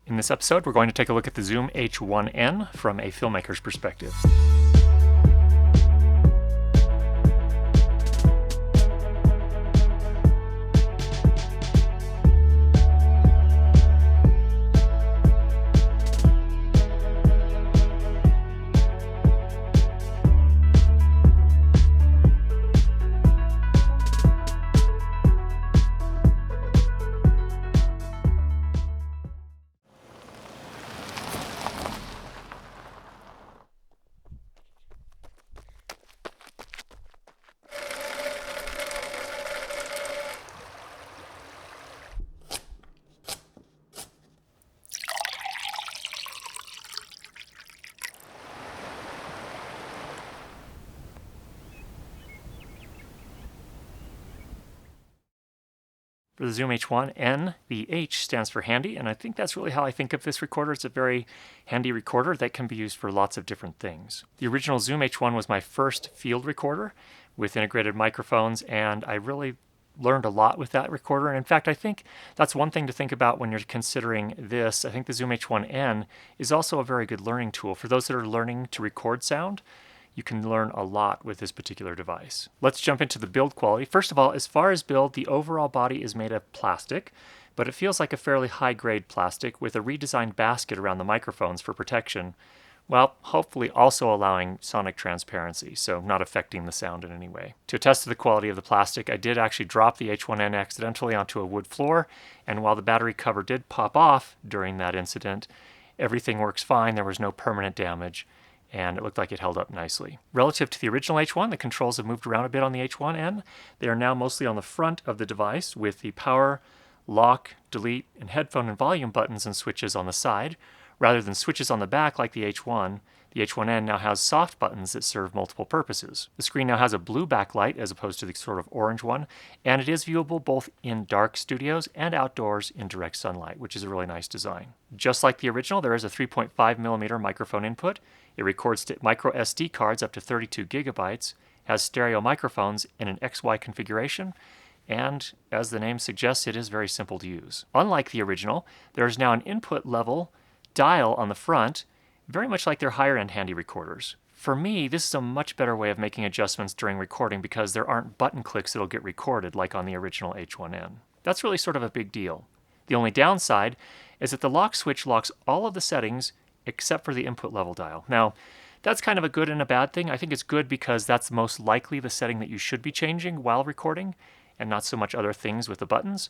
In this episode, we're going to take a look at the Zoom H1n from a filmmaker's perspective. For the Zoom H1n, the H stands for handy, and I think that's really how I think of this recorder. It's a very handy recorder that can be used for lots of different things. The original Zoom H1 was my first field recorder with integrated microphones, and I really learned a lot with that recorder. And in fact, I think that's one thing to think about when you're considering this. I think the Zoom H1n is also a very good learning tool. For those that are learning to record sound, you can learn a lot with this particular device. Let's jump into the build quality. First of all, as far as build, the overall body is made of plastic, but it feels like a fairly high-grade plastic with a redesigned basket around the microphones for protection, while hopefully also allowing sonic transparency, so not affecting the sound in any way. To attest to the quality of the plastic, I did actually drop the H1n accidentally onto a wood floor, and while the battery cover did pop off during that incident, everything works fine. There was no permanent damage, and it looked like it held up nicely. Relative to the original H1, the controls have moved around a bit on the H1n. They are now mostly on the front of the device with the power, lock, delete, and headphone and volume buttons and switches on the side. Rather than switches on the back like the H1, the H1n now has soft buttons that serve multiple purposes. The screen now has a blue backlight as opposed to the sort of orange one, and it is viewable both in dark studios and outdoors in direct sunlight, which is a really nice design. Just like the original, there is a 3.5mm microphone input. It records to micro SD cards up to 32 gigabytes, has stereo microphones in an XY configuration, and as the name suggests, it is very simple to use. Unlike the original, there is now an input level dial on the front, very much like their higher-end handy recorders. For me, this is a much better way of making adjustments during recording because there aren't button clicks that'll get recorded like on the original H1n. That's really sort of a big deal. The only downside is that the lock switch locks all of the settings except for the input level dial. Now, that's kind of a good and a bad thing. I think it's good because that's most likely the setting that you should be changing while recording and not so much other things with the buttons.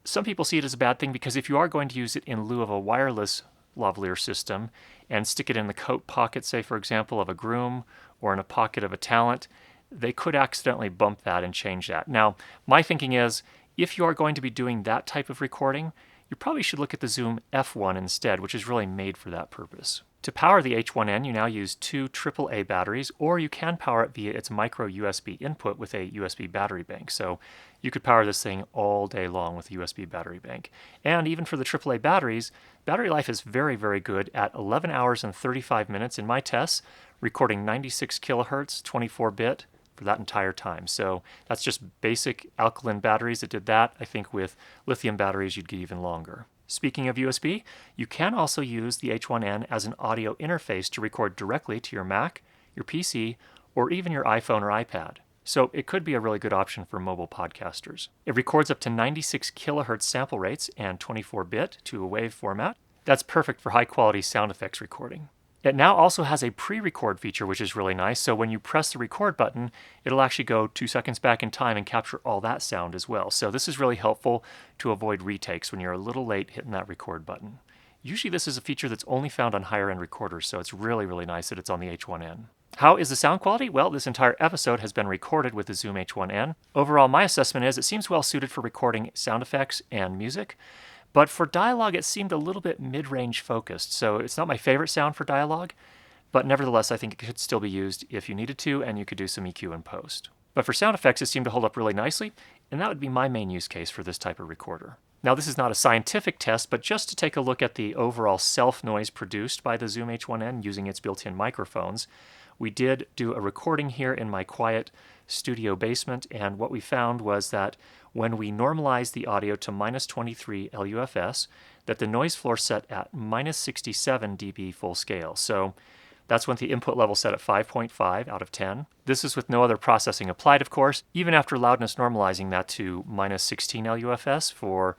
Some people see it as a bad thing because if you are going to use it in lieu of a wireless lavalier system and stick it in the coat pocket, say for example, of a groom or in a pocket of a talent, they could accidentally bump that and change that. Now, my thinking is if you are going to be doing that type of recording, you probably should look at the Zoom F1 instead, which is really made for that purpose. To power the H1n, you now use two AAA batteries, or you can power it via its micro USB input with a USB battery bank. So you could power this thing all day long with a USB battery bank. And even for the AAA batteries, battery life is very, very good at 11 hours and 35 minutes in my tests, recording 96 kilohertz, 24-bit for that entire time. So that's just basic alkaline batteries that did that. I think with lithium batteries, you'd get even longer. Speaking of USB, you can also use the H1n as an audio interface to record directly to your Mac, your PC, or even your iPhone or iPad. So it could be a really good option for mobile podcasters. It records up to 96 kilohertz sample rates and 24-bit to a WAV format. That's perfect for high-quality sound effects recording. It now also has a pre-record feature, which is really nice. So when you press the record button, it'll actually go 2 seconds back in time and capture all that sound as well. So this is really helpful to avoid retakes when you're a little late hitting that record button. Usually this is a feature that's only found on higher-end recorders, so it's really, really nice that it's on the H1n. How is the sound quality? Well, this entire episode has been recorded with the Zoom H1n. Overall, my assessment is it seems well suited for recording sound effects and music. But for dialogue, it seemed a little bit mid-range focused, so it's not my favorite sound for dialogue, but nevertheless, I think it could still be used if you needed to, and you could do some EQ in post. But for sound effects, it seemed to hold up really nicely, and that would be my main use case for this type of recorder. Now, this is not a scientific test, but just to take a look at the overall self-noise produced by the Zoom H1n using its built-in microphones, we did do a recording here in my quiet studio basement, and what we found was that when we normalize the audio to minus 23 LUFS, that the noise floor set at minus 67 dB full scale. So that's with the input level set at 5.5 out of 10. This is with no other processing applied, of course. Even after loudness normalizing that to minus 16 LUFS for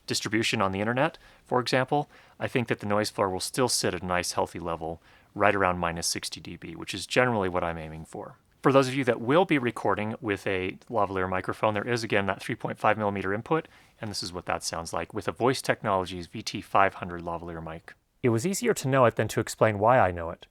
distribution on the internet, for example, I think that the noise floor will still sit at a nice healthy level right around minus 60 dB, which is generally what I'm aiming for. For those of you that will be recording with a lavalier microphone, there is again that 3.5 millimeter input, and this is what that sounds like with a Voice Technologies VT500 lavalier mic. It was easier to know it than to explain why I know it.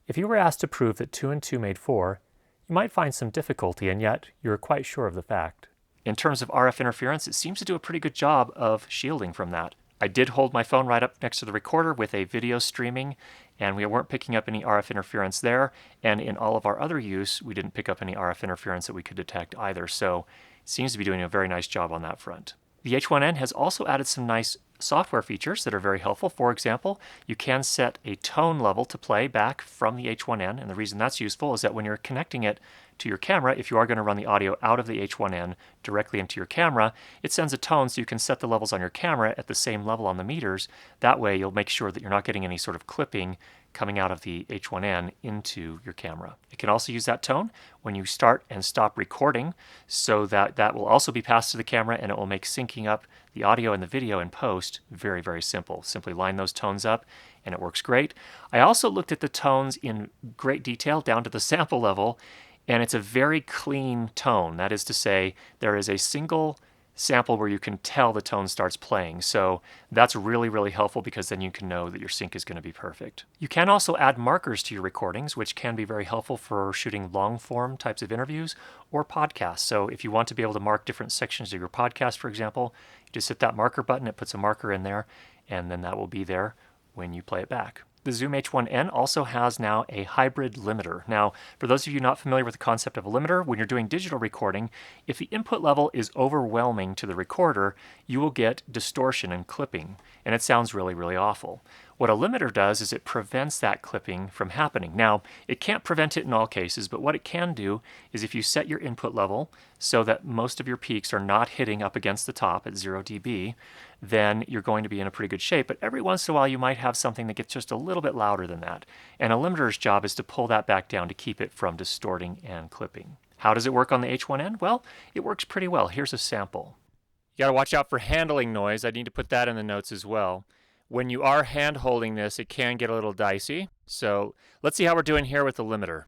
If you were asked to prove that 2 and 2 made 4, you might find some difficulty, and yet you're quite sure of the fact. In terms of RF interference, it seems to do a pretty good job of shielding from that. I did hold my phone right up next to the recorder with a video streaming, and we weren't picking up any RF interference there, and in all of our other use, we didn't pick up any RF interference that we could detect either, so it seems to be doing a very nice job on that front. The H1n has also added some nice software features that are very helpful. For example, you can set a tone level to play back from the H1n, and the reason that's useful is that when you're connecting it to your camera, if you are going to run the audio out of the H1n directly into your camera, it sends a tone so you can set the levels on your camera at the same level on the meters. That way you'll make sure that you're not getting any sort of clipping coming out of the H1n into your camera. It can also use that tone when you start and stop recording, so that that will also be passed to the camera, and it will make syncing up the audio and the video in post very, very simple. Simply line those tones up and it works great. I also looked at the tones in great detail down to the sample level, and it's a very clean tone. That is to say, there is a single sample where you can tell the tone starts playing. So that's really, really helpful, because then you can know that your sync is going to be perfect. You can also add markers to your recordings, which can be very helpful for shooting long form types of interviews or podcasts. So if you want to be able to mark different sections of your podcast, for example, you just hit that marker button, it puts a marker in there, and then that will be there when you play it back. The Zoom H1n also has now a hybrid limiter. Now, for those of you not familiar with the concept of a limiter, when you're doing digital recording, if the input level is overwhelming to the recorder, you will get distortion and clipping, and it sounds really, really awful. What a limiter does is it prevents that clipping from happening. Now, it can't prevent it in all cases, but what it can do is if you set your input level so that most of your peaks are not hitting up against the top at 0 dB, then you're going to be in a pretty good shape. But every once in a while, you might have something that gets just a little bit louder than that. And a limiter's job is to pull that back down to keep it from distorting and clipping. How does it work on the H1n? Well, it works pretty well. Here's a sample. You got to watch out for handling noise. I need to put that in the notes as well. When you are hand holding this, it can get a little dicey. So let's see how we're doing here with the limiter.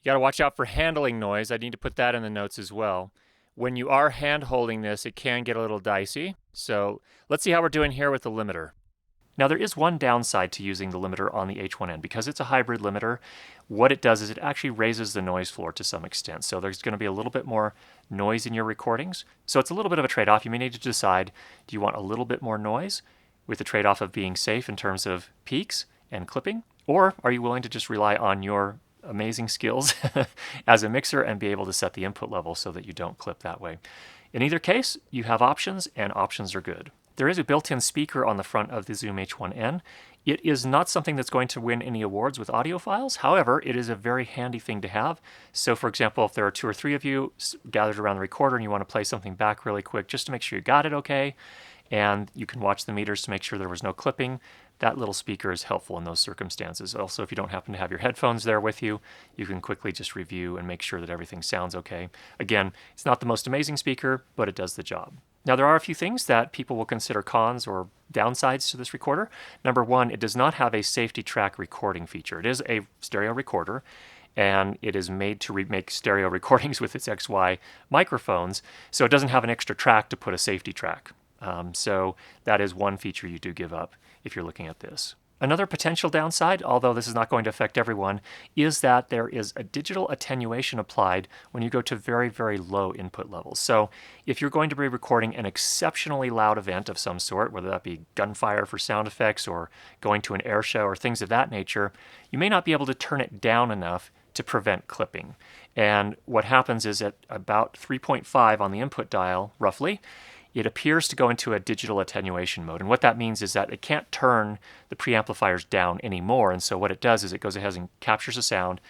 You got to watch out for handling noise. I need to put that in the notes as well. When you are hand holding this, it can get a little dicey. So let's see how we're doing here with the limiter. Now there is one downside to using the limiter on the H1n. Because it's a hybrid limiter, what it does is it actually raises the noise floor to some extent. So there's going to be a little bit more noise in your recordings. So it's a little bit of a trade-off. You may need to decide, do you want a little bit more noise with the trade-off of being safe in terms of peaks and clipping? Or are you willing to just rely on your amazing skills as a mixer and be able to set the input level so that you don't clip that way? In either case, you have options, and options are good. There is a built-in speaker on the front of the Zoom H1n. It is not something that's going to win any awards with audiophiles. However, it is a very handy thing to have. So for example, if there are 2 or 3 of you gathered around the recorder and you want to play something back really quick just to make sure you got it okay, and you can watch the meters to make sure there was no clipping, that little speaker is helpful in those circumstances. Also, if you don't happen to have your headphones there with you, you can quickly just review and make sure that everything sounds okay. Again, it's not the most amazing speaker, but it does the job. Now, there are a few things that people will consider cons or downsides to this recorder. Number one, it does not have a safety track recording feature. It is a stereo recorder, and it is made to make stereo recordings with its XY microphones, so it doesn't have an extra track to put a safety track. So that is one feature you do give up if you're looking at this. Another potential downside, although this is not going to affect everyone, is that there is a digital attenuation applied when you go to very, very low input levels. So if you're going to be recording an exceptionally loud event of some sort, whether that be gunfire for sound effects or going to an air show or things of that nature, you may not be able to turn it down enough to prevent clipping. And what happens is at about 3.5 on the input dial, roughly, it appears to go into a digital attenuation mode. And what that means is that it can't turn the preamplifiers down anymore. And so what it does is it goes ahead and captures the sound,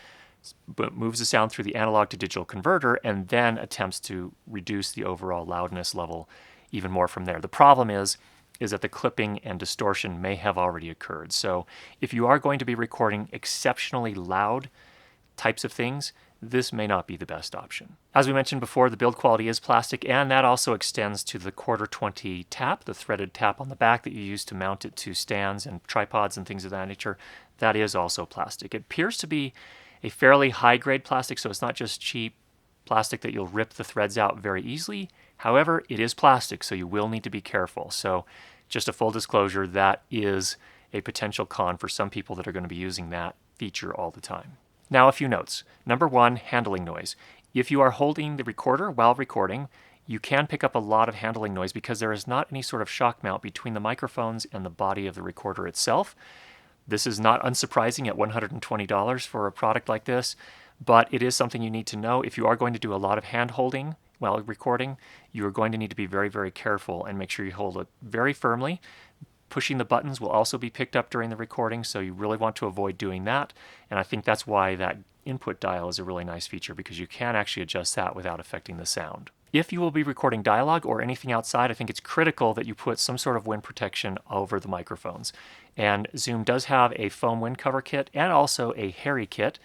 but moves the sound through the analog to digital converter and then attempts to reduce the overall loudness level even more from there. The problem is that the clipping and distortion may have already occurred. So if you are going to be recording exceptionally loud types of things, this may not be the best option. As we mentioned before, the build quality is plastic, and that also extends to the 1/4-20 tap, the threaded tap on the back that you use to mount it to stands and tripods and things of that nature. That is also plastic. It appears to be a fairly high-grade plastic, so it's not just cheap plastic that you'll rip the threads out very easily. However, it is plastic, so you will need to be careful. So just a full disclosure, that is a potential con for some people that are going to be using that feature all the time. Now, a few notes. Number one, handling noise. If you are holding the recorder while recording, you can pick up a lot of handling noise because there is not any sort of shock mount between the microphones and the body of the recorder itself. This is not unsurprising at $120 for a product like this, but it is something you need to know. If you are going to do a lot of hand holding while recording, you are going to need to be very, very careful and make sure you hold it very firmly. Pushing the buttons will also be picked up during the recording, so you really want to avoid doing that. And I think that's why that input dial is a really nice feature, because you can actually adjust that without affecting the sound. If you will be recording dialogue or anything outside, I think it's critical that you put some sort of wind protection over the microphones. And Zoom does have a foam wind cover kit and also a Harry kit.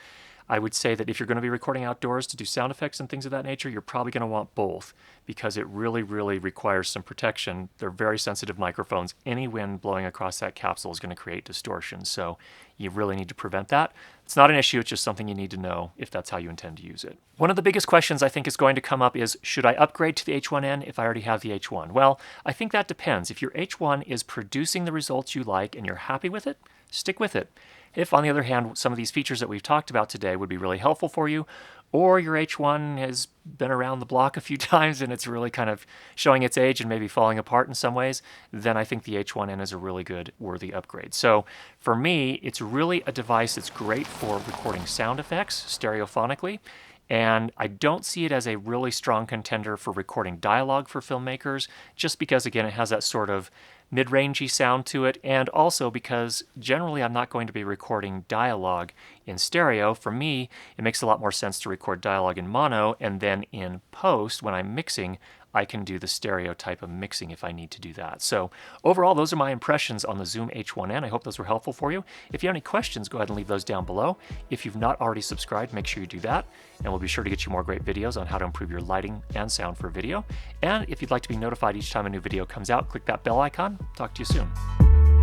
I would say that if you're going to be recording outdoors to do sound effects and things of that nature, you're probably going to want both, because it really, really requires some protection. They're very sensitive microphones. Any wind blowing across that capsule is going to create distortion, so you really need to prevent that. It's not an issue, it's just something you need to know if that's how you intend to use it. One of the biggest questions I think is going to come up is, should I upgrade to the H1n if I already have the H1? Well, I think that depends. If your H1 is producing the results you like and you're happy with it, stick with it. If, on the other hand, some of these features that we've talked about today would be really helpful for you, or your H1 has been around the block a few times and it's really kind of showing its age and maybe falling apart in some ways, then I think the H1n is a really good, worthy upgrade. So for me, it's really a device that's great for recording sound effects stereophonically, and I don't see it as a really strong contender for recording dialogue for filmmakers, just because, again, it has that sort of mid-rangey sound to it, and also because generally I'm not going to be recording dialogue in stereo. For me, it makes a lot more sense to record dialogue in mono, and then in post, when I'm mixing, I can do the stereo type of mixing if I need to do that. So overall, those are my impressions on the Zoom H1n. I hope those were helpful for you. If you have any questions, go ahead and leave those down below. If you've not already subscribed, make sure you do that, and we'll be sure to get you more great videos on how to improve your lighting and sound for video. And if you'd like to be notified each time a new video comes out, click that bell icon. Talk to you soon.